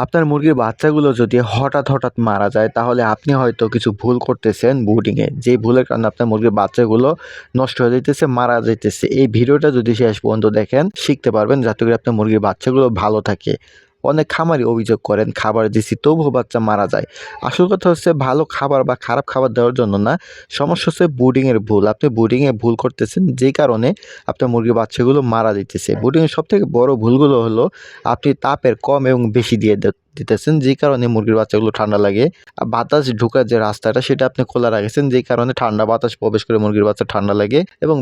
আপনার মুরগির বাচ্চাগুলো যদি হঠাৎ মারা যায় তাহলে আপনি হয়তো কিছু ভুল করতেছেন ব্রুডিংয়ে। যেই ভুলের কারণে আপনার মুরগির বাচ্চাগুলো নষ্ট হয়ে যাইতেছে, মারা যাইতেছে। এই ভিডিওটা যদি শেষ পর্যন্ত দেখেন শিখতে পারবেন যাতে করে আপনার মুরগির বাচ্চাগুলো ভালো থাকে। অনেক খামারি অভিযোগ করেন খাবার দিছি তবুও বাচ্চা মারা যায়। আসল কথা হচ্ছে ভালো খাবার বা খারাপ খাবার দেওয়ার জন্য না, সমস্যা হচ্ছে ব্রুডিংয়ের ভুল। আপনি ব্রুডিংয়ে ভুল করতেছেন যেই কারণে আপনার মুরগির বাচ্চাগুলো মারা যাইতেছে। ব্রুডিংয়ের সবথেকে বড় ভুলগুলো হলো আপনি তাপের কম এবং বেশি দিয়ে দিতেছেন যেই কারণে মুরগির বাচ্চাগুলো ঠান্ডা লাগে। বাতাস ঢোকার যে রাস্তাটা সেটা আপনি খোলা রাখেছেন যেই কারণে ঠান্ডা বাতাস প্রবেশ করে মুরগির বাচ্চা ঠান্ডা লাগে, এবং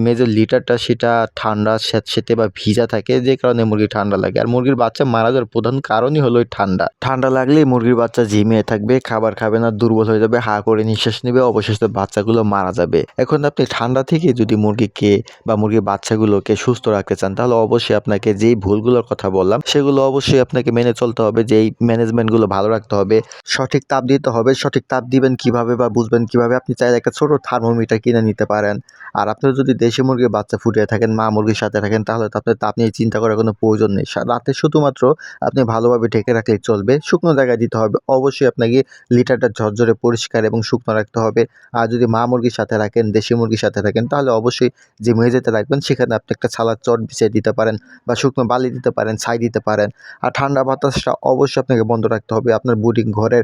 মেজের লিটারটা সেটা ঠান্ডা স্যাঁতসেঁতে বা ভিজা থাকে যে কারণে মুরগি ঠান্ডা লাগে। আর মুরগির বাচ্চা মারা যাওয়ার প্রধান কারণই হলো এই ঠান্ডা লাগলেই মুরগির বাচ্চা ঝিমিয়ে থাকবে, খাবার খাবে না, দুর্বল হয়ে যাবে, হা করে নিঃশ্বাস নেবে, অবশেষে বাচ্চাগুলো মারা যাবে। এখন আপনি ঠান্ডা থেকে যদি মুরগিকে বা মুরগির বাচ্চাগুলোকে সুস্থ রাখতে চান তাহলে অবশ্যই আপনাকে যেই ভুলগুলোর কথা বললাম সেগুলো অবশ্যই আপনাকে মেনে চলতে হবে। যেই ম্যানেজমেন্টগুলো ভালো রাখতে হবে, সঠিক তাপ দিতে হবে। সঠিক তাপ দিবেন কিভাবে বা বুঝবেন কিভাবে? আপনি চাইলে একটা ছোট থার্মোমিটার কিনে নিতে পারেন। আর আপনারা যদি দেশি মুরগির বাচ্চা ফুটিয়ে থাকেন, মা মুরগির সাথে থাকেন, তাহলে তো আপনার তাপ নিয়ে চিন্তা করার কোনো প্রয়োজন নেই। রাতে শুধুমাত্র আপনি ভালোভাবে ঢেকে রাখলেই চলবে। শুকনো জায়গায় দিতে হবে। অবশ্যই আপনাকে লিটারটা ঝরঝরে পরিষ্কার এবং শুকনো রাখতে হবে। আর যদি মা মুরগির সাথে রাখেন, দেশি মুরগির সাথে রাখেন, তাহলে অবশ্যই যে মেঝেতে রাখবেন সেখানে আপনি একটা ছালার চট বিছিয়ে দিতে পারেন বা শুকনো বালি দিতে পারেন, ছাই দিতে পারেন। আর ঠান্ডা বাতাসটা অবশ্যই আপনাকে বন্ধ রাখতে হবে। আপনার ব্রুডিং ঘরের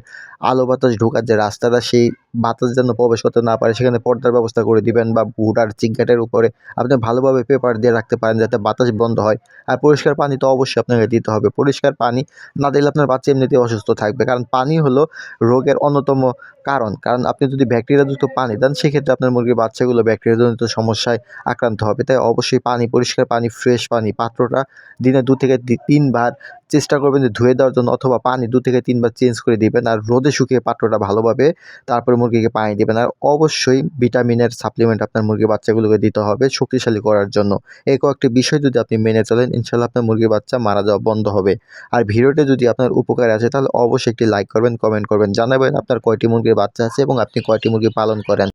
আলো বাতাস ঢোকার যে রাস্তাটা, সেই বাতাস যেন প্রবেশ করতে না পারে সেখানে পর্দার ব্যবস্থা করে দিবেন, বা ভুডার চিংগাটের উপরে আপনি ভালোভাবে পেপার দিয়ে রাখতে পারেন যাতে বাতাস বন্ধ হয়। আর পরিষ্কার পানি তো অবশ্যই আপনাকে দিতে হবে। পরিষ্কার পানি না দিলে আপনার বাচ্চা এমনিতেই অসুস্থ থাকবে, কারণ পানি হলো রোগের অন্যতম কারণ আপনি যদি ব্যাকটেরিয়াযুক্ত পানি দেন সেক্ষেত্রে আপনার মুরগির বাচ্চাগুলো ব্যাকটেরিয়াজনিত সমস্যায় আক্রান্ত হবে। তাই অবশ্যই পানি, পরিষ্কার পানি, ফ্রেশ পানি, পাত্রটা দিনে 2 থেকে 3 বার চেষ্টা করবেন যে ধুয়ে দেওয়ার জন্য, অথবা পানি 2 থেকে 3 বার চেঞ্জ করে দিবেন। আর রোদে শুকিয়ে পাত্রটা ভালোভাবে তারপরে মুরগিকে পানি দিবেন। আর অবশ্যই ভিটামিনের সাপ্লিমেন্ট আপনার মুরগির বাচ্চাগুলোকে দিতে হবে শক্তিশালী করার জন্য। এই কয়েকটি বিষয় যদি আপনি মেনে চলেন, ইনশাআল্লাহ আপনার মুরগির বাচ্চা মারা যাওয়া বন্ধ হবে। আর ভিডিওটি যদি আপনার উপকারে আসে তাহলে অবশ্যই একটি লাইক করবেন, কমেন্ট করবেন, জানাবেন আপনার কয়টি মুরগির বাচ্চা আছে এবং আপনি কয়টি মুরগি পালন করেন।